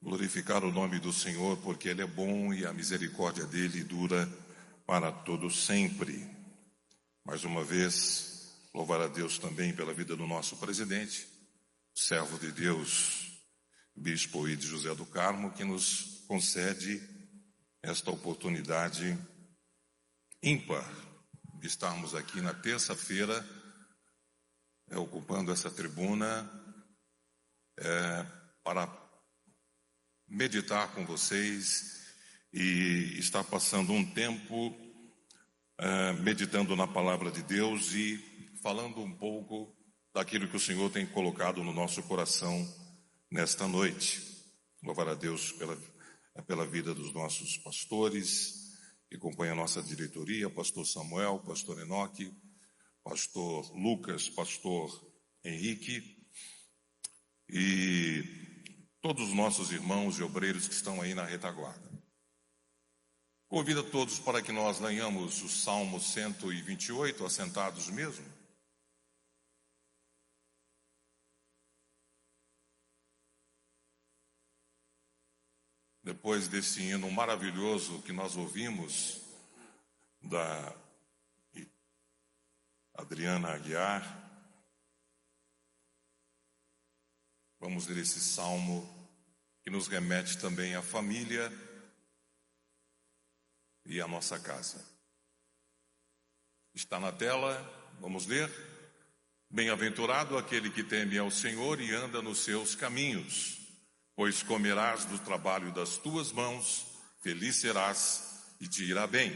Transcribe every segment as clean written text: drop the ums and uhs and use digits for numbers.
glorificar o nome do Senhor, porque Ele é bom e a misericórdia dEle dura para todo sempre. Mais uma vez, louvar a Deus também pela vida do nosso presidente, servo de Deus, Bispo Oide José do Carmo, que nos concede esta oportunidade ímpar de estarmos aqui na terça-feira, ocupando essa tribuna para meditar com vocês e estar passando um tempo meditando na palavra de Deus e falando um pouco daquilo que o Senhor tem colocado no nosso coração nesta noite. Louvar a Deus pela vida dos nossos pastores que compõem a nossa diretoria, pastor Samuel, pastor Enoque, pastor Lucas, pastor Henrique e todos os nossos irmãos e obreiros que estão aí na retaguarda. Convido a todos para que nós leiamos o Salmo 128, assentados mesmo. Depois desse hino maravilhoso que nós ouvimos da Adriana Aguiar, vamos ler esse salmo que nos remete também à família e à nossa casa. Está na tela, vamos ler. Bem-aventurado aquele que teme ao Senhor e anda nos seus caminhos, pois comerás do trabalho das tuas mãos, feliz serás e te irá bem.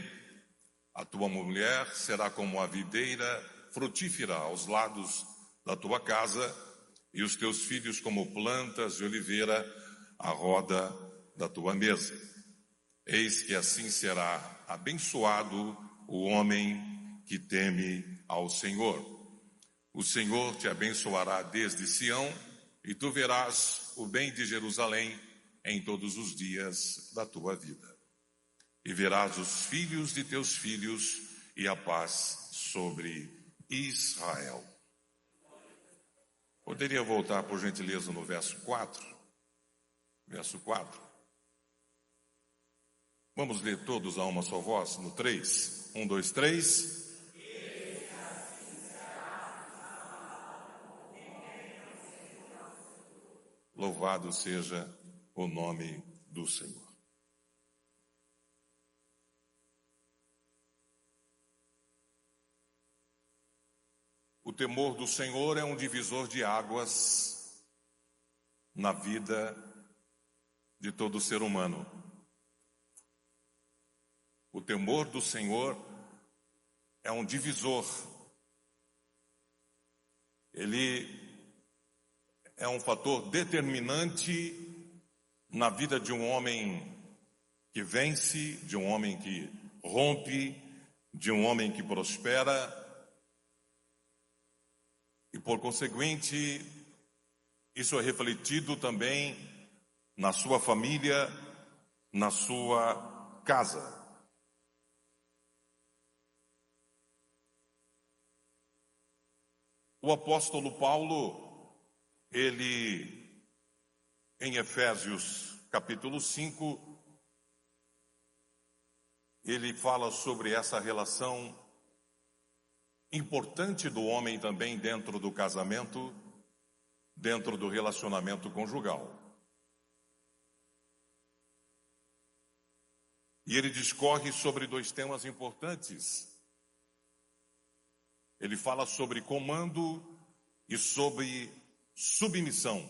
A tua mulher será como a videira frutífera aos lados da tua casa, e os teus filhos como plantas de oliveira à roda da tua mesa. Eis que assim será abençoado o homem que teme ao Senhor. O Senhor te abençoará desde Sião, e tu verás o bem de Jerusalém em todos os dias da tua vida. E verás os filhos de teus filhos e a paz sobre Israel. Poderia voltar, por gentileza, no verso 4? Verso 4. Vamos ler todos a uma só voz, no 3. 1, 2, 3. Louvado seja o nome do Senhor. O temor do Senhor é um divisor de águas na vida de todo ser humano. O temor do Senhor é um divisor. Ele é um fator determinante na vida de um homem que vence, de um homem que rompe, de um homem que prospera. E, por conseguinte, isso é refletido também na sua família, na sua casa. O apóstolo Paulo, ele, em Efésios capítulo 5, ele fala sobre essa relação importante do homem também dentro do casamento, dentro do relacionamento conjugal. E ele discorre sobre dois temas importantes. Ele fala sobre comando e sobre submissão.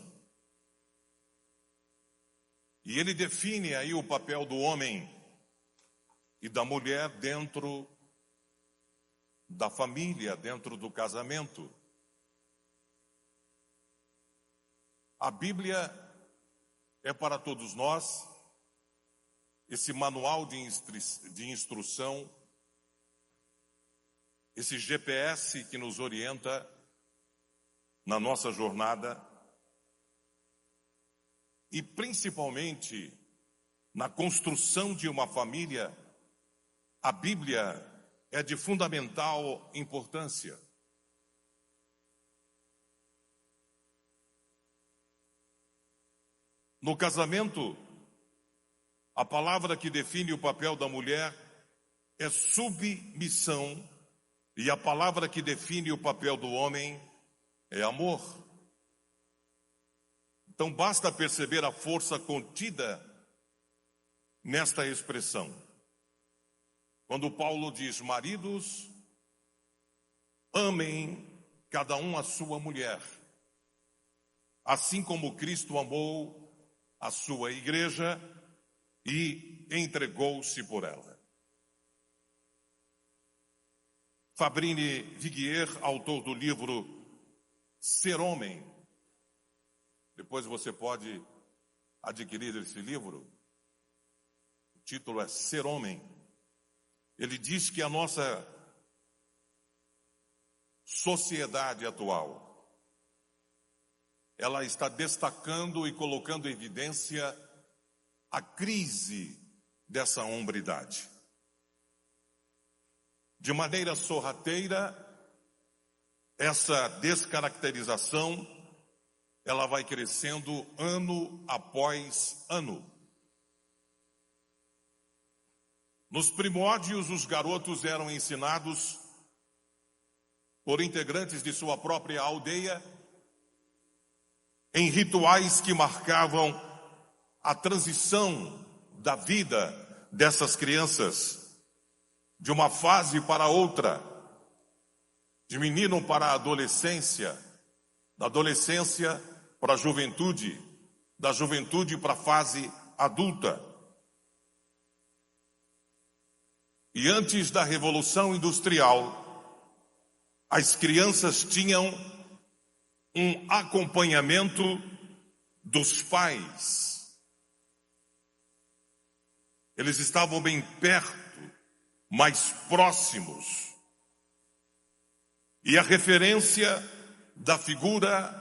E ele define aí o papel do homem e da mulher dentro da família, dentro do casamento. A Bíblia é para todos nós esse manual de instrução, esse GPS que nos orienta na nossa jornada e principalmente na construção de uma família. A Bíblia é de fundamental importância. No casamento, a palavra que define o papel da mulher é submissão, e a palavra que define o papel do homem é amor. Então basta perceber a força contida nesta expressão. Quando Paulo diz: maridos, amem cada um a sua mulher, assim como Cristo amou a sua igreja e entregou-se por ela. Fabrini Viguier, autor do livro Ser Homem, depois você pode adquirir esse livro, o título é Ser Homem. Ele diz que a nossa sociedade atual, ela está destacando e colocando em evidência a crise dessa hombridade. De maneira sorrateira, essa descaracterização, ela vai crescendo ano após ano. Nos primórdios, os garotos eram ensinados por integrantes de sua própria aldeia em rituais que marcavam a transição da vida dessas crianças, de uma fase para outra, de menino para a adolescência, da adolescência para a juventude, da juventude para a fase adulta. E antes da Revolução Industrial, as crianças tinham um acompanhamento dos pais. Eles estavam bem perto, mais próximos. E a referência da figura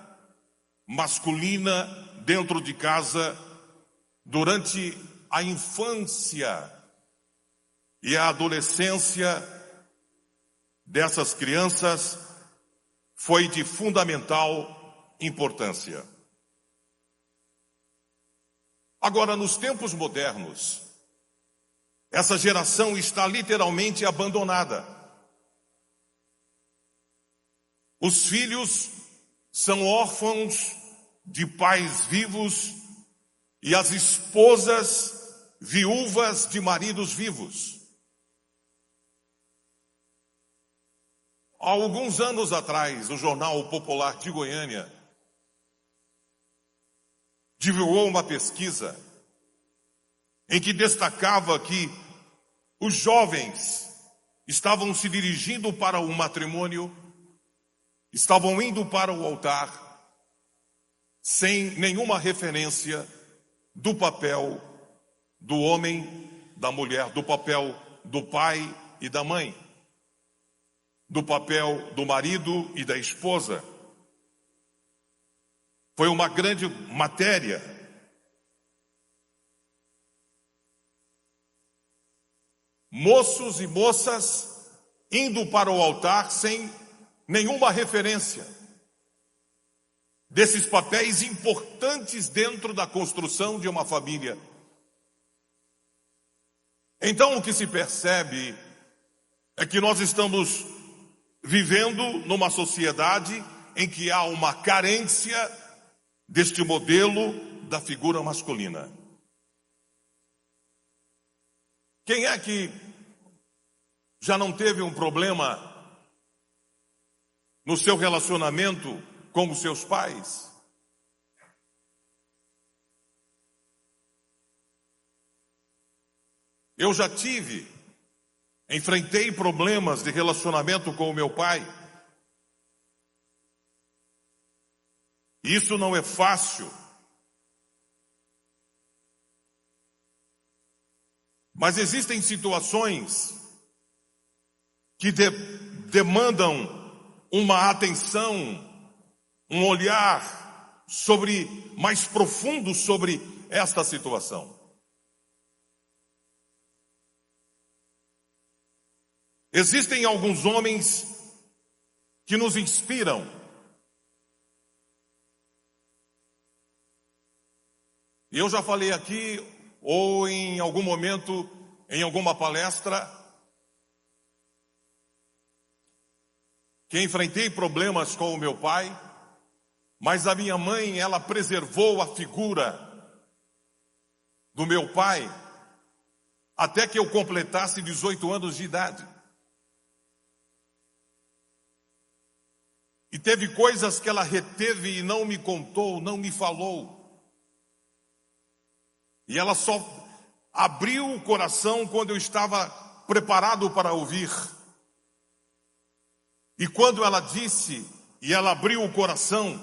masculina dentro de casa durante a infância e a adolescência dessas crianças foi de fundamental importância. Agora, nos tempos modernos, essa geração está literalmente abandonada. Os filhos são órfãos de pais vivos e as esposas viúvas de maridos vivos. Há alguns anos atrás, o Jornal Popular de Goiânia divulgou uma pesquisa em que destacava que os jovens estavam se dirigindo para o matrimônio, estavam indo para o altar, sem nenhuma referência do papel do homem, da mulher, do papel do pai e da mãe, do papel do marido e da esposa. Foi uma grande matéria. Moços e moças indo para o altar sem nenhuma referência desses papéis importantes dentro da construção de uma família. Então, o que se percebe é que nós estamos vivendo numa sociedade em que há uma carência deste modelo da figura masculina. Quem é que já não teve um problema no seu relacionamento com os seus pais? Eu já enfrentei problemas de relacionamento com o meu pai. Isso não é fácil. Mas existem situações que demandam uma atenção, um olhar mais profundo sobre esta situação. Existem alguns homens que nos inspiram. E eu já falei aqui, ou em algum momento, em alguma palestra, que enfrentei problemas com o meu pai, mas a minha mãe, ela preservou a figura do meu pai até que eu completasse 18 anos de idade. E teve coisas que ela reteve e não me contou, não me falou. E ela só abriu o coração quando eu estava preparado para ouvir. E quando ela disse, e ela abriu o coração,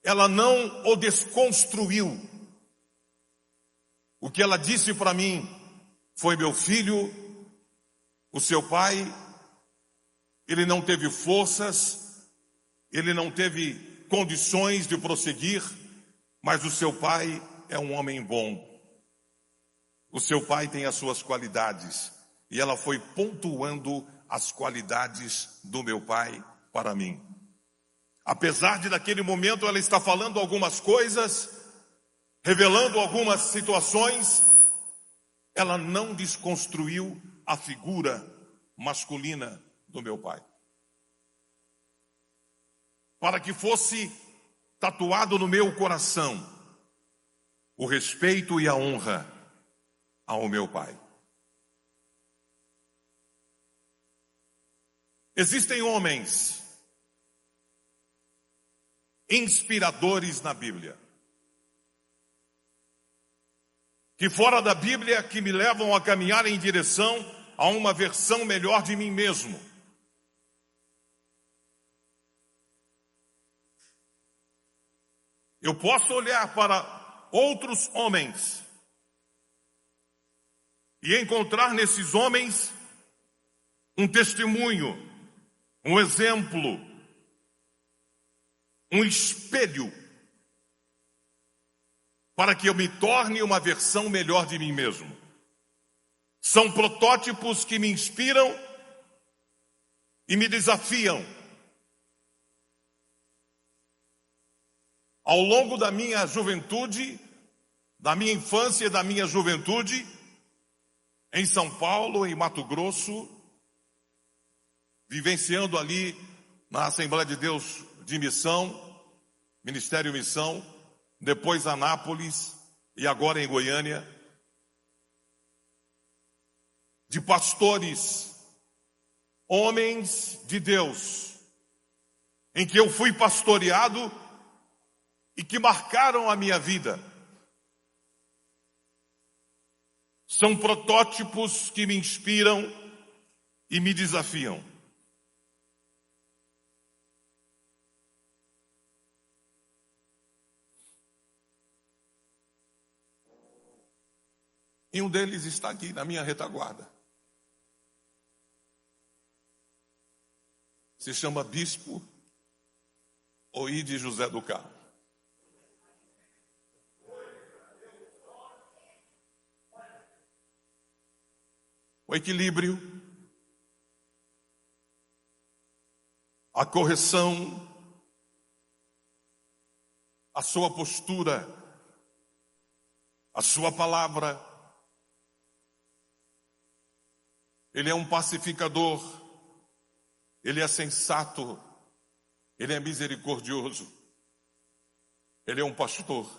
ela não o desconstruiu. O que ela disse para mim foi: meu filho, o seu pai, ele não teve forças, ele não teve condições de prosseguir, mas o seu pai é um homem bom. O seu pai tem as suas qualidades. E ela foi pontuando as qualidades do meu pai para mim. Apesar de naquele momento ela estar falando algumas coisas, revelando algumas situações, ela não desconstruiu a figura masculina do meu pai. Para que fosse tatuado no meu coração o respeito e a honra ao meu pai. Existem homens inspiradores na Bíblia, que fora da Bíblia, que me levam a caminhar em direção a uma versão melhor de mim mesmo. Eu posso olhar para outros homens e encontrar nesses homens um testemunho, um exemplo, um espelho, para que eu me torne uma versão melhor de mim mesmo. São protótipos que me inspiram e me desafiam. Ao longo da minha juventude, da minha infância e da minha juventude, em São Paulo, em Mato Grosso, vivenciando ali na Assembleia de Deus de Missão, Ministério Missão, depois Anápolis e agora em Goiânia, de pastores, homens de Deus, em que eu fui pastoreado e que marcaram a minha vida. São protótipos que me inspiram e me desafiam. E um deles está aqui na minha retaguarda. Se chama Bispo Oide José do Carmo. O equilíbrio, a correção, a sua postura, a sua palavra. Ele é um pacificador, ele é sensato, ele é misericordioso, ele é um pastor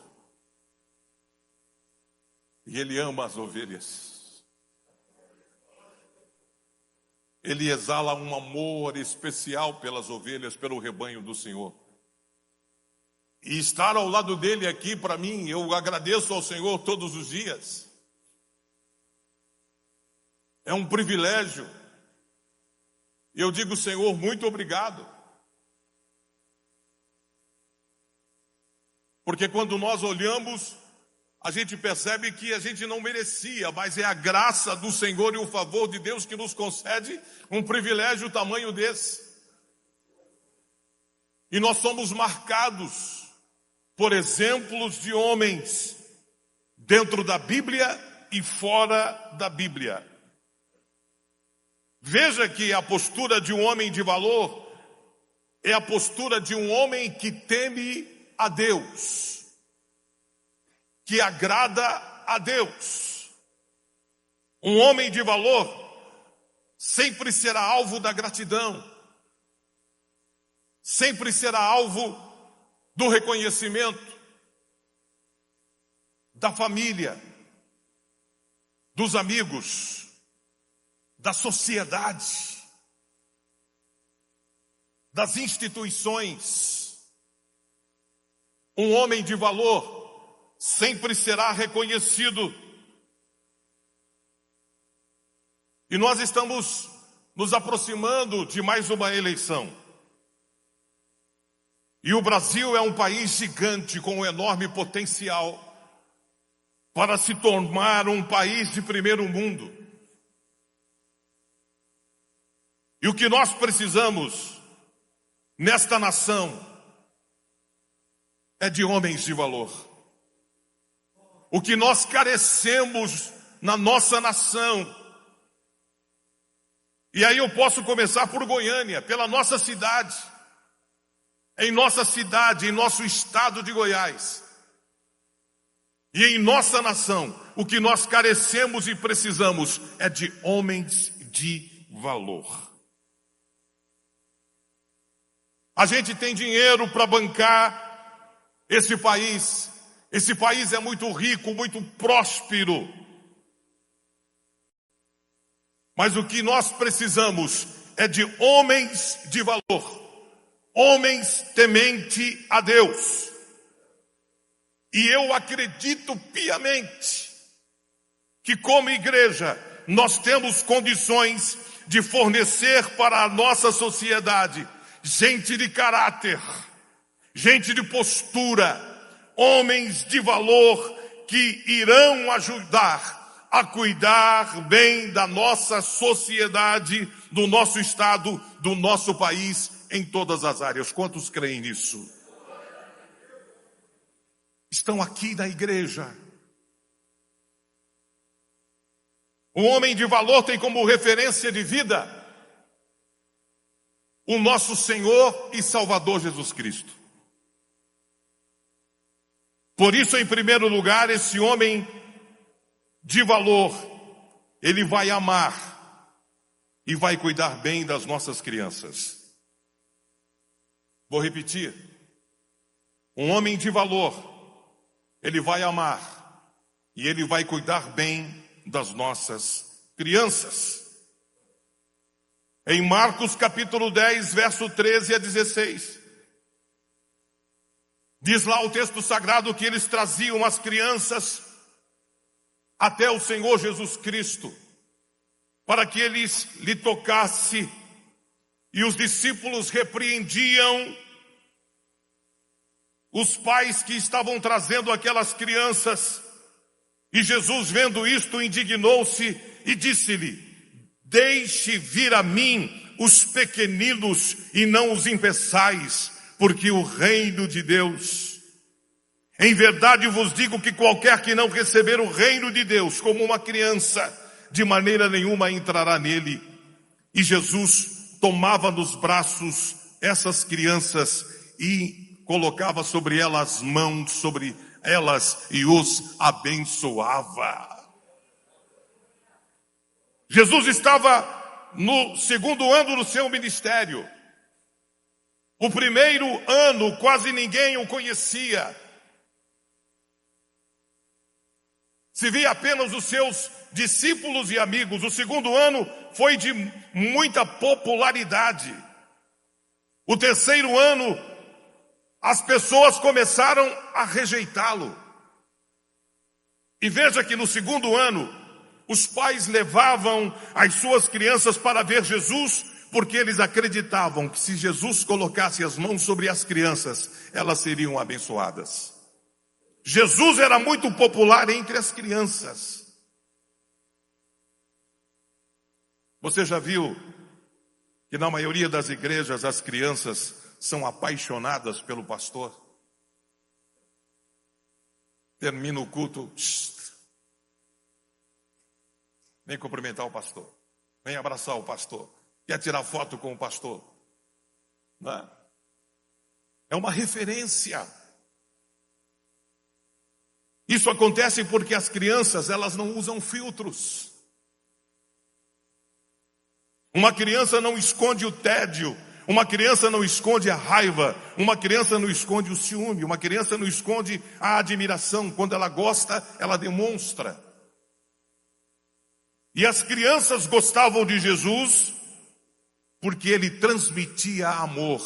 e ele ama as ovelhas. Ele exala um amor especial pelas ovelhas, pelo rebanho do Senhor. E estar ao lado dele aqui, para mim, eu agradeço ao Senhor todos os dias. É um privilégio. Eu digo, Senhor, muito obrigado. Porque quando nós olhamos, a gente percebe que a gente não merecia, mas é a graça do Senhor e o favor de Deus que nos concede um privilégio tamanho desse. E nós somos marcados por exemplos de homens dentro da Bíblia e fora da Bíblia. Veja que a postura de um homem de valor é a postura de um homem que teme a Deus. que agrada a Deus. Um homem de valor sempre será alvo da gratidão, sempre será alvo do reconhecimento da família, dos amigos, da sociedade, das instituições. Um homem de valor sempre será reconhecido. E nós estamos nos aproximando de mais uma eleição. E o Brasil é um país gigante com um enorme potencial para se tornar um país de primeiro mundo. E o que nós precisamos nesta nação é de homens de valor. O que nós carecemos na nossa nação. E aí eu posso começar por Goiânia, pela nossa cidade. Em nossa cidade, em nosso estado de Goiás. E em nossa nação, o que nós carecemos e precisamos é de homens de valor. A gente tem dinheiro para bancar esse país. Esse país é muito rico, muito próspero. Mas o que nós precisamos é de homens de valor. Homens temente a Deus. E eu acredito piamente que como igreja nós temos condições de fornecer para a nossa sociedade gente de caráter, gente de postura, homens de valor que irão ajudar a cuidar bem da nossa sociedade, do nosso estado, do nosso país, em todas as áreas. Quantos creem nisso? Estão aqui na igreja. Um homem de valor tem como referência de vida o nosso Senhor e Salvador Jesus Cristo. Por isso, em primeiro lugar, esse homem de valor, ele vai amar e vai cuidar bem das nossas crianças. Vou repetir. Um homem de valor, ele vai amar e ele vai cuidar bem das nossas crianças. Em Marcos capítulo 10, verso 13 a 16. Diz lá o texto sagrado que eles traziam as crianças até o Senhor Jesus Cristo, para que eles lhe tocasse, e os discípulos repreendiam os pais que estavam trazendo aquelas crianças, e Jesus, vendo isto, indignou-se e disse-lhe: deixe vir a mim os pequeninos e não os impeçais, porque o reino de Deus, em verdade vos digo que qualquer que não receber o reino de Deus como uma criança, de maneira nenhuma entrará nele. E Jesus tomava nos braços essas crianças e colocava sobre elas mãos sobre elas e os abençoava. Jesus estava no segundo ano do seu ministério. O primeiro ano quase ninguém o conhecia. Se via apenas os seus discípulos e amigos. O segundo ano foi de muita popularidade. O terceiro ano, as pessoas começaram a rejeitá-lo. E veja que no segundo ano, os pais levavam as suas crianças para ver Jesus, porque eles acreditavam que se Jesus colocasse as mãos sobre as crianças, elas seriam abençoadas. Jesus era muito popular entre as crianças. Você já viu que na maioria das igrejas as crianças são apaixonadas pelo pastor? Termina o culto, vem cumprimentar o pastor, vem abraçar o pastor, quer tirar foto com o pastor. Não é? É uma referência. Isso acontece porque as crianças, elas não usam filtros. Uma criança não esconde o tédio, uma criança não esconde a raiva, uma criança não esconde o ciúme, uma criança não esconde a admiração. Quando ela gosta, ela demonstra. E as crianças gostavam de Jesus porque ele transmitia amor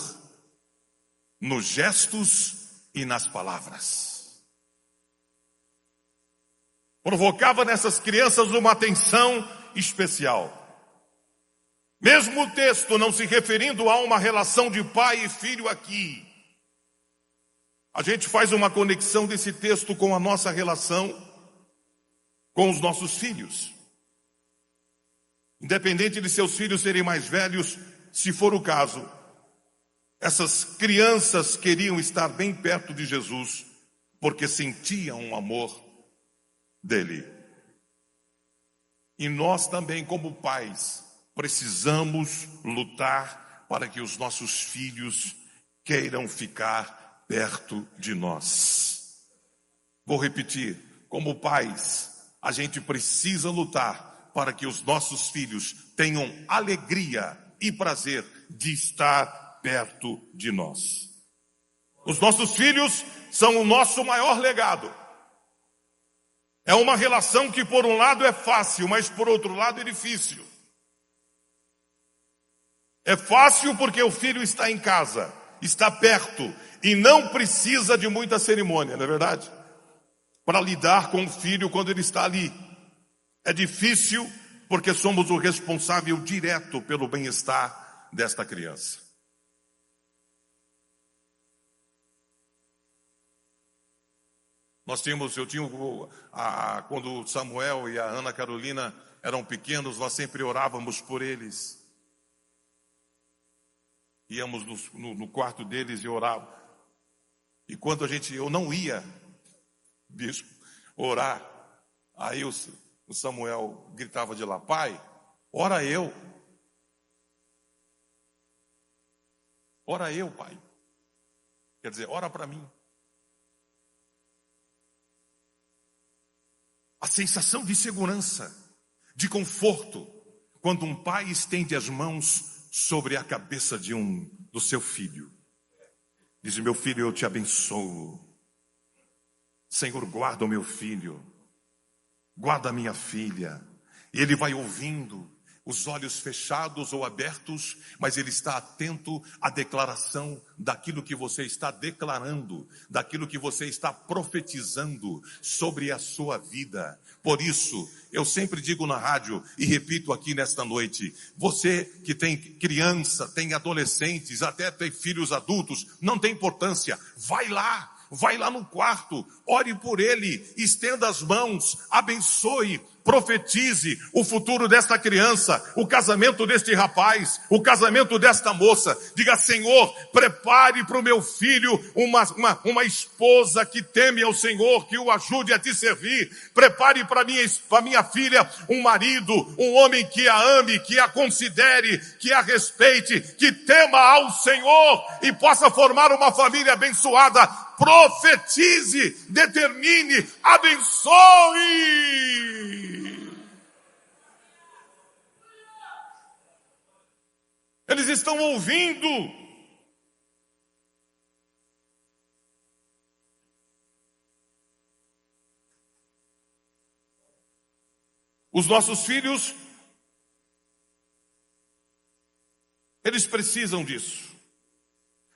nos gestos e nas palavras. Provocava nessas crianças uma atenção especial. Mesmo o texto não se referindo a uma relação de pai e filho aqui, a gente faz uma conexão desse texto com a nossa relação com os nossos filhos. Independente de seus filhos serem mais velhos, se for o caso, essas crianças queriam estar bem perto de Jesus, porque sentiam o amor dele. E nós também, como pais, precisamos lutar para que os nossos filhos queiram ficar perto de nós. Vou repetir, como pais, a gente precisa lutar para que os nossos filhos tenham alegria e prazer de estar perto de nós. Os nossos filhos são o nosso maior legado. É uma relação que por um lado é fácil, mas por outro lado é difícil. É fácil porque o filho está em casa, está perto e não precisa de muita cerimônia, não é verdade? Para lidar com o filho quando ele está ali. É difícil porque somos o responsável direto pelo bem-estar desta criança. Quando Samuel e a Ana Carolina eram pequenos, nós sempre orávamos por eles. Íamos no quarto deles e orávamos. E quando eu não ia, bispo, orar, aí o Samuel gritava de lá: pai, ora eu. Ora eu, pai. Quer dizer, ora para mim. A sensação de segurança, de conforto, quando um pai estende as mãos sobre a cabeça do seu filho. Diz: meu filho, eu te abençoo. Senhor, guarda o meu filho. Guarda a minha filha. E ele vai ouvindo, os olhos fechados ou abertos, mas ele está atento à declaração daquilo que você está declarando, daquilo que você está profetizando sobre a sua vida. Por isso, eu sempre digo na rádio e repito aqui nesta noite: você que tem criança, tem adolescentes, até tem filhos adultos, não tem importância, vai lá no quarto, ore por ele, estenda as mãos, abençoe, profetize o futuro desta criança, o casamento deste rapaz, o casamento desta moça. Diga: Senhor, prepare para o meu filho uma esposa que teme ao Senhor, que o ajude a te servir. Prepare para minha filha um marido, um homem que a ame, que a considere, que a respeite, que tema ao Senhor e possa formar uma família abençoada. Profetize, determine, abençoe. Eles estão ouvindo. Os nossos filhos, eles precisam disso.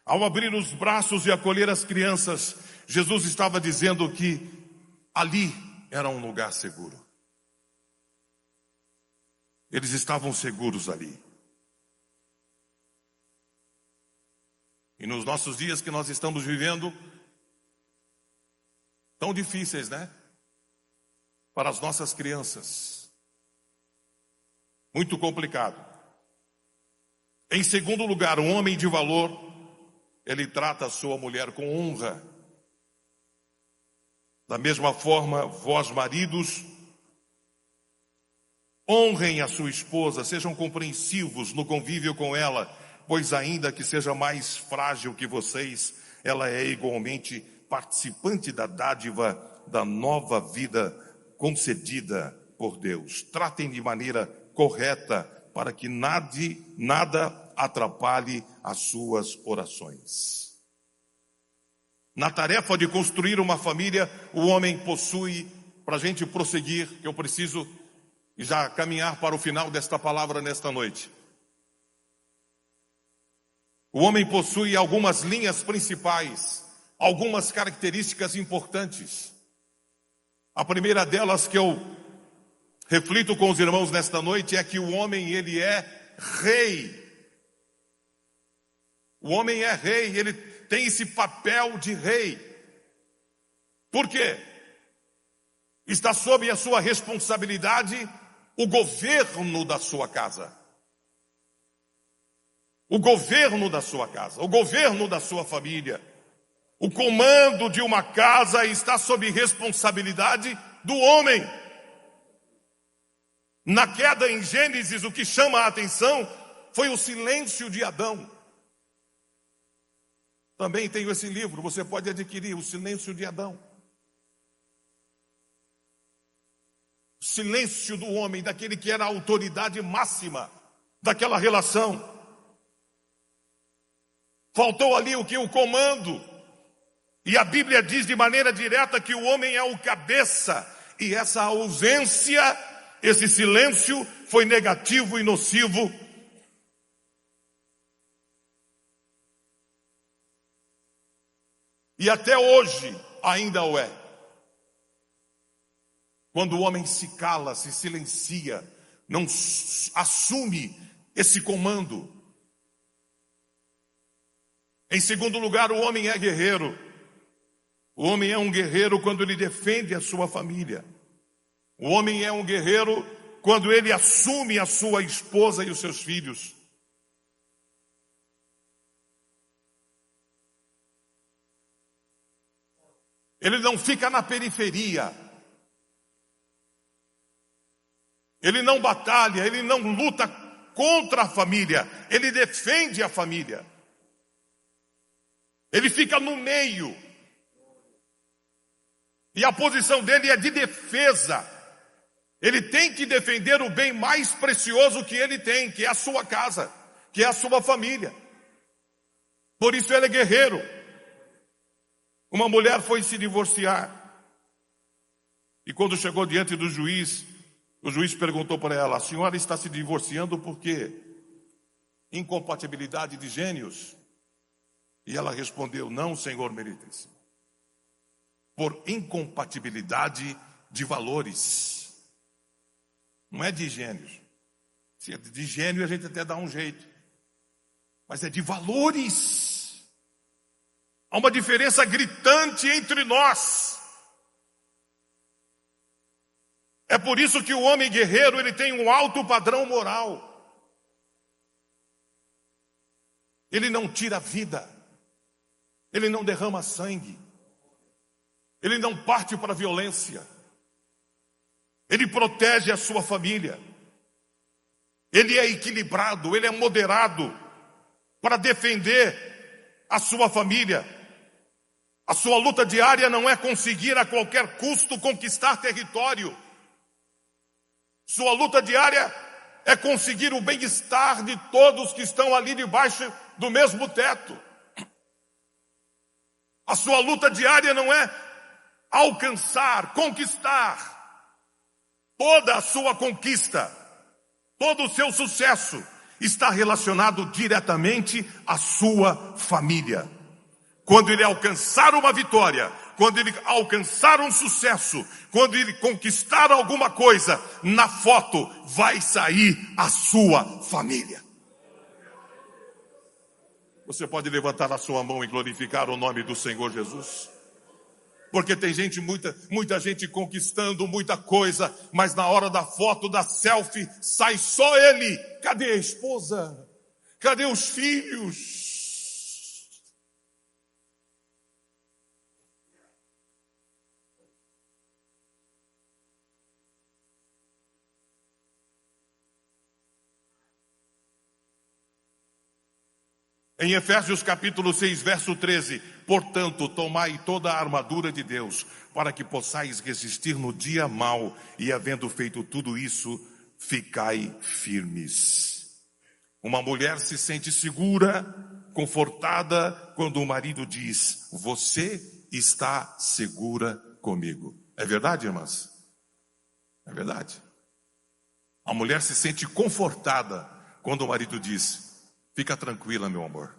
Ao abrir os braços e acolher as crianças, Jesus estava dizendo que ali era um lugar seguro. Eles estavam seguros ali. E nos nossos dias que nós estamos vivendo, tão difíceis, né? Para as nossas crianças. Muito complicado. Em segundo lugar, um homem de valor, ele trata a sua mulher com honra. Da mesma forma, vós maridos, honrem a sua esposa, sejam compreensivos no convívio com ela, pois ainda que seja mais frágil que vocês, ela é igualmente participante da dádiva da nova vida concedida por Deus. Tratem de maneira correta para que nada atrapalhe as suas orações. Na tarefa de construir uma família, o homem possui, para a gente prosseguir, que eu preciso já caminhar para o final desta palavra nesta noite. O homem possui algumas linhas principais, algumas características importantes. A primeira delas que eu reflito com os irmãos nesta noite é que o homem, ele é rei. O homem é rei, ele tem esse papel de rei. Por quê? Está sob a sua responsabilidade o governo da sua casa. O governo da sua casa, o governo da sua família. O comando de uma casa está sob responsabilidade do homem. Na queda em Gênesis, o que chama a atenção foi o silêncio de Adão. Também tenho esse livro, você pode adquirir, O Silêncio de Adão. O silêncio do homem, daquele que era a autoridade máxima daquela relação. Faltou ali o que? O comando. E a Bíblia diz de maneira direta que o homem é o cabeça. E essa ausência, esse silêncio foi negativo e nocivo. E até hoje ainda o é. Quando o homem se cala, se silencia, não assume esse comando. Em segundo lugar, o homem é guerreiro. O homem é um guerreiro quando ele defende a sua família. O homem é um guerreiro quando ele assume a sua esposa e os seus filhos. Ele não fica na periferia. Ele não batalha, ele não luta contra a família. Ele defende a família. Ele fica no meio. E a posição dele é de defesa. Ele tem que defender o bem mais precioso que ele tem, que é a sua casa, que é a sua família. Por isso ele é guerreiro. Uma mulher foi se divorciar. E quando chegou diante do juiz, o juiz perguntou para ela: a senhora está se divorciando por quê? Incompatibilidade de gênios? E ela respondeu: não, senhor meritíssimo. Por incompatibilidade de valores. Não é de gênios. Se é de gênio a gente até dá um jeito. Mas é de valores. Há uma diferença gritante entre nós. É por isso que o homem guerreiro, ele tem um alto padrão moral. Ele não tira a vida. Ele não derrama sangue. Ele não parte para a violência. Ele protege a sua família. Ele é equilibrado, ele é moderado para defender a sua família. A sua luta diária não é conseguir a qualquer custo conquistar território. Sua luta diária é conseguir o bem-estar de todos que estão ali debaixo do mesmo teto. A sua luta diária não é alcançar, conquistar. Toda a sua conquista, todo o seu sucesso está relacionado diretamente à sua família. Quando ele alcançar uma vitória, quando ele alcançar um sucesso, quando ele conquistar alguma coisa, na foto vai sair a sua família. Você pode levantar a sua mão e glorificar o nome do Senhor Jesus? Porque tem gente, muita gente conquistando muita coisa, mas na hora da foto, da selfie, sai só ele. Cadê a esposa? Cadê os filhos? Em Efésios capítulo 6, verso 13, portanto, tomai toda a armadura de Deus, para que possais resistir no dia mau, e havendo feito tudo isso, ficai firmes. Uma mulher se sente segura, confortada, quando o marido diz: você está segura comigo. É verdade, irmãs? É verdade. A mulher se sente confortada quando o marido diz: fica tranquila, meu amor.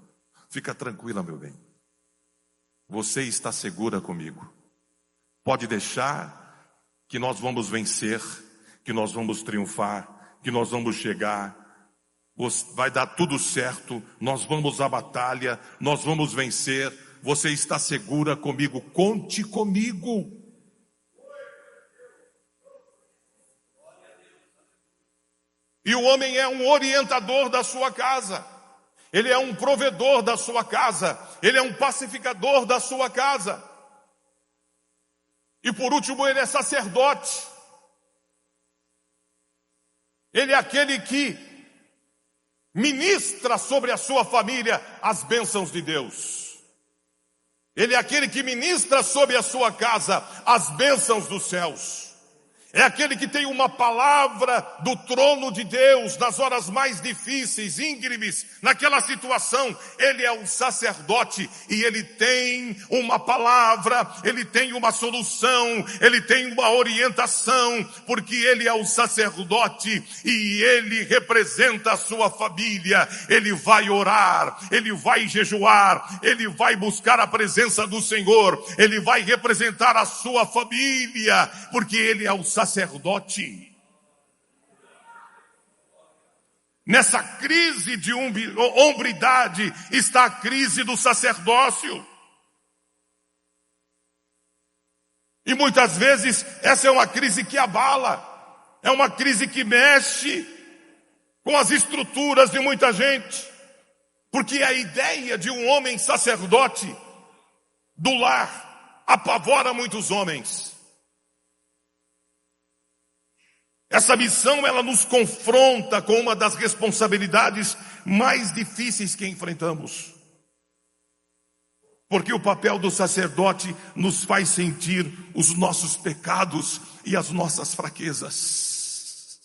Fica tranquila, meu bem. Você está segura comigo. Pode deixar que nós vamos vencer, que nós vamos triunfar, que nós vamos chegar. Vai dar tudo certo, nós vamos à batalha, nós vamos vencer. Você está segura comigo, conte comigo. E o homem é um orientador da sua casa. Ele é um provedor da sua casa. Ele é um pacificador da sua casa. E por último, ele é sacerdote. Ele é aquele que ministra sobre a sua família as bênçãos de Deus. Ele é aquele que ministra sobre a sua casa as bênçãos dos céus. É aquele que tem uma palavra do trono de Deus nas horas mais difíceis, íngremes, naquela situação. Ele é um sacerdote e ele tem uma palavra, ele tem uma solução, ele tem uma orientação, porque ele é o sacerdote e ele representa a sua família. Ele vai orar, ele vai jejuar, ele vai buscar a presença do Senhor, ele vai representar a sua família, porque ele é o sacerdote. Nessa crise de hombridade está a crise do sacerdócio. E muitas vezes essa é uma crise que abala, é uma crise que mexe com as estruturas de muita gente, porque a ideia de um homem sacerdote do lar apavora muitos homens. Essa missão, ela nos confronta com uma das responsabilidades mais difíceis que enfrentamos. Porque o papel do sacerdote nos faz sentir os nossos pecados e as nossas fraquezas.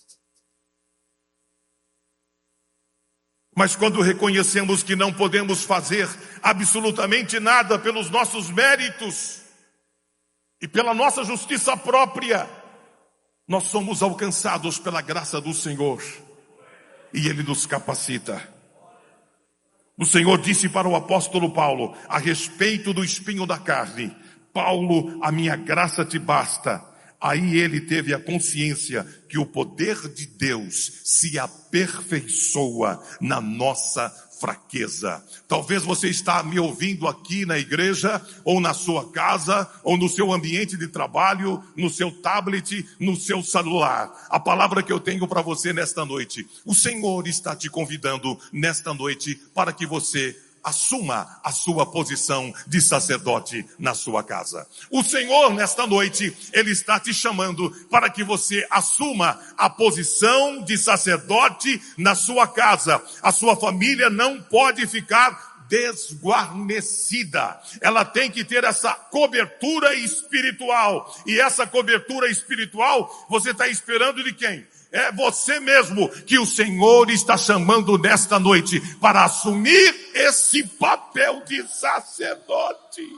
Mas quando reconhecemos que não podemos fazer absolutamente nada pelos nossos méritos e pela nossa justiça própria, nós somos alcançados pela graça do Senhor e Ele nos capacita. O Senhor disse para o apóstolo Paulo, a respeito do espinho da carne: Paulo, a minha graça te basta. Aí ele teve a consciência que o poder de Deus se aperfeiçoa na nossa fraqueza. Talvez você está me ouvindo aqui na igreja, ou na sua casa, ou no seu ambiente de trabalho, no seu tablet, no seu celular. A palavra que eu tenho para você nesta noite: o Senhor está te convidando nesta noite para que você assuma a sua posição de sacerdote na sua casa. O Senhor, nesta noite, Ele está te chamando para que você assuma a posição de sacerdote na sua casa. A sua família não pode ficar desguarnecida. Ela tem que ter essa cobertura espiritual. E essa cobertura espiritual, você está esperando de quem? É você mesmo que o Senhor está chamando nesta noite para assumir esse papel de sacerdote.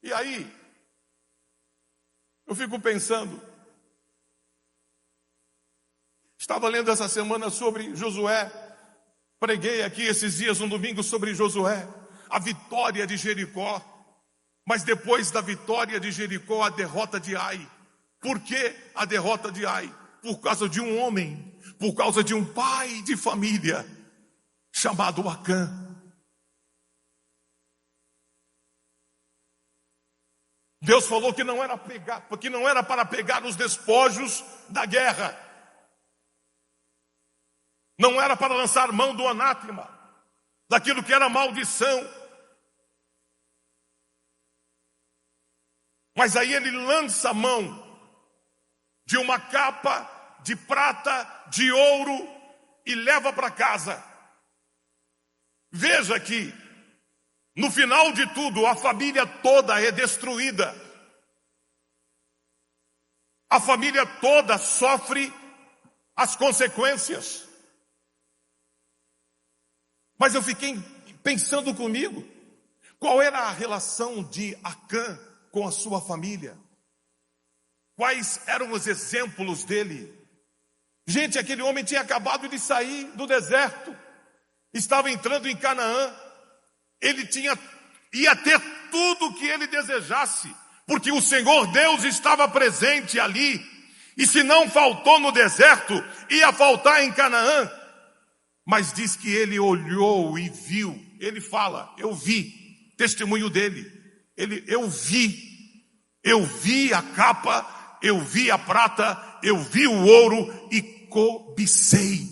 E aí, eu fico pensando, estava lendo essa semana sobre Josué, preguei aqui esses dias, um domingo, sobre Josué, a vitória de Jericó, mas depois da vitória de Jericó, a derrota de Ai. Por que a derrota de Ai? Por causa de um homem, por causa de um pai de família, chamado Acã. Deus falou que não era para pegar os despojos da guerra, não era para lançar mão do anátema, daquilo que era maldição. Mas aí ele lança a mão de uma capa de prata, de ouro e leva para casa. Veja que, no final de tudo, a família toda é destruída. A família toda sofre as consequências. Mas eu fiquei pensando comigo, qual era a relação de Acã com a sua família? Quais eram os exemplos dele? Gente, aquele homem tinha acabado de sair do deserto, estava entrando em Canaã, ele ia ter tudo o que ele desejasse, porque o Senhor Deus estava presente ali, e se não faltou no deserto, ia faltar em Canaã. Mas diz que ele olhou e viu, ele fala, eu vi, testemunho dele, eu vi a capa, eu vi a prata, eu vi o ouro e cobicei.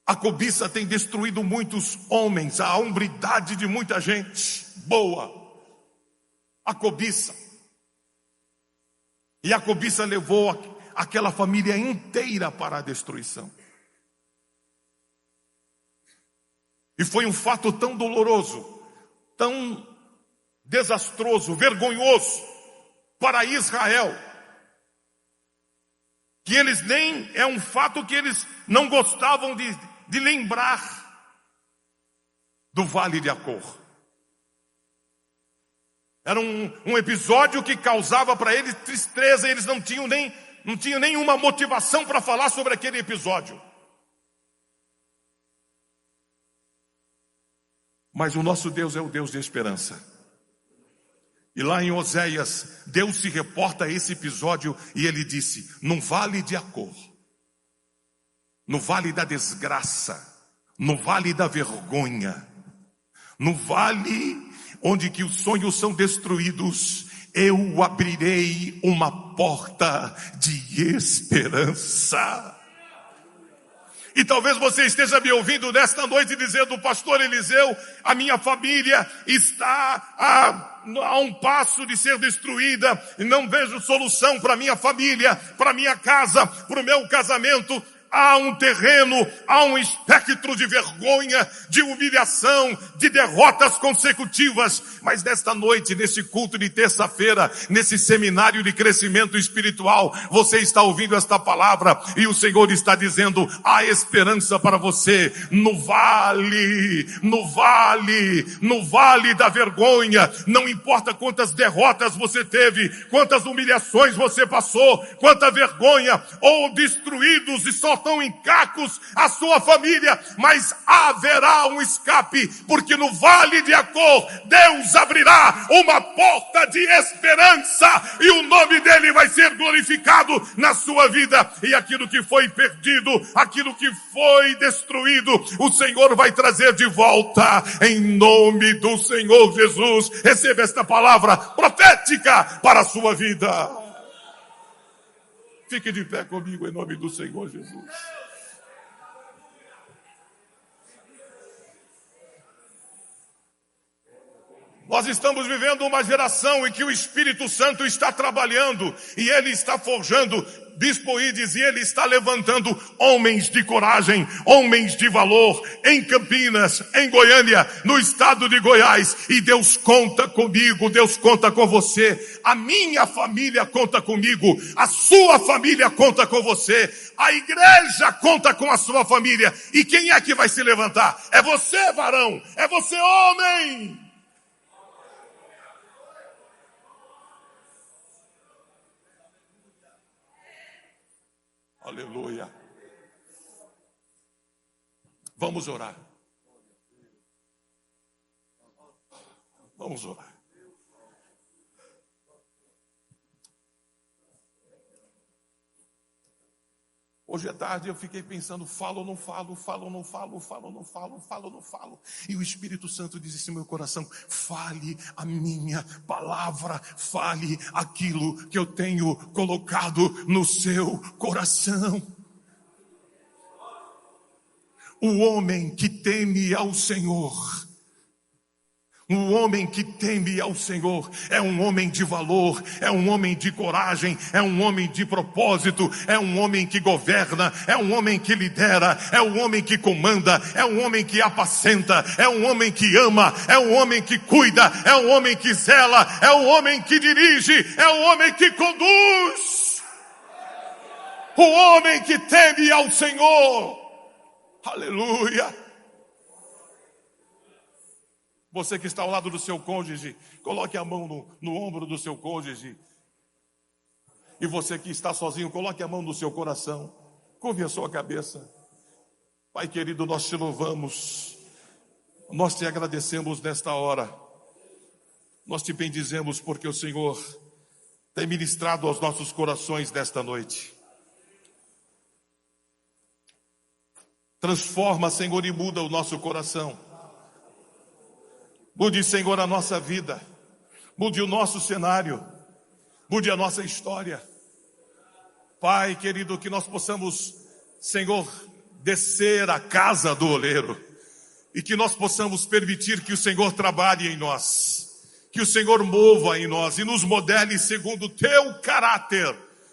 A cobiça tem destruído muitos homens, a hombridade de muita gente boa. A cobiça. E a cobiça levou aquela família inteira para a destruição. E foi um fato tão doloroso, tão desastroso, vergonhoso para Israel, que é um fato que eles não gostavam de lembrar do Vale de Acor. Era um episódio que causava para eles tristeza, e eles não tinham nenhuma motivação para falar sobre aquele episódio. Mas o nosso Deus é o Deus de esperança. E lá em Oséias, Deus se reporta a esse episódio e ele disse, no Vale de Acor, no Vale da desgraça, no Vale da vergonha, no Vale onde que os sonhos são destruídos, eu abrirei uma porta de esperança. E talvez você esteja me ouvindo nesta noite dizendo, pastor Eliseu, a minha família está a um passo de ser destruída, e não vejo solução para minha família, para minha casa, para o meu casamento. Há um terreno, há um espectro de vergonha, de humilhação, de derrotas consecutivas. Mas nesta noite, nesse culto de terça-feira, nesse seminário de crescimento espiritual, você está ouvindo esta palavra e o Senhor está dizendo, há esperança para você no vale da vergonha. Não importa quantas derrotas você teve, quantas humilhações você passou, quanta vergonha, ou destruídos e só estão em cacos a sua família, mas haverá um escape, porque no Vale de Acor, Deus abrirá uma porta de esperança, e o nome dele vai ser glorificado na sua vida, e aquilo que foi perdido, aquilo que foi destruído, o Senhor vai trazer de volta, em nome do Senhor Jesus. Receba esta palavra profética para a sua vida. Fique de pé comigo em nome do Senhor Jesus. Nós estamos vivendo uma geração em que o Espírito Santo está trabalhando e ele está forjando, Bispo Ides, e ele está levantando homens de coragem, homens de valor em Campinas, em Goiânia, no estado de Goiás. E Deus conta comigo, Deus conta com você. A minha família conta comigo, a sua família conta com você, a igreja conta com a sua família. E quem é que vai se levantar? É você, varão, é você, homem. Aleluia. Vamos orar. Vamos orar. Hoje à tarde eu fiquei pensando, falo ou não falo, falo ou não falo, falo ou não falo, falo ou não falo. E o Espírito Santo disse em meu coração, fale a minha palavra, fale aquilo que eu tenho colocado no seu coração. O homem que teme ao Senhor Um homem que teme ao Senhor é um homem de valor, é um homem de coragem, é um homem de propósito, é um homem que governa, é um homem que lidera, é um homem que comanda, é um homem que apacenta, é um homem que ama, é um homem que cuida, é um homem que zela, é um homem que dirige, é um homem que conduz. O homem que teme ao Senhor. Aleluia. Você que está ao lado do seu cônjuge, coloque a mão no ombro do seu cônjuge. E você que está sozinho, coloque a mão no seu coração. Curve a sua cabeça. Pai querido, nós te louvamos. Nós te agradecemos nesta hora. Nós te bendizemos porque o Senhor tem ministrado aos nossos corações nesta noite. Transforma, Senhor, e muda o nosso coração. Mude, Senhor, a nossa vida. Mude o nosso cenário. Mude a nossa história. Pai querido, que nós possamos, Senhor, descer à casa do oleiro. E que nós possamos permitir que o Senhor trabalhe em nós. Que o Senhor mova em nós e nos modele segundo o teu caráter.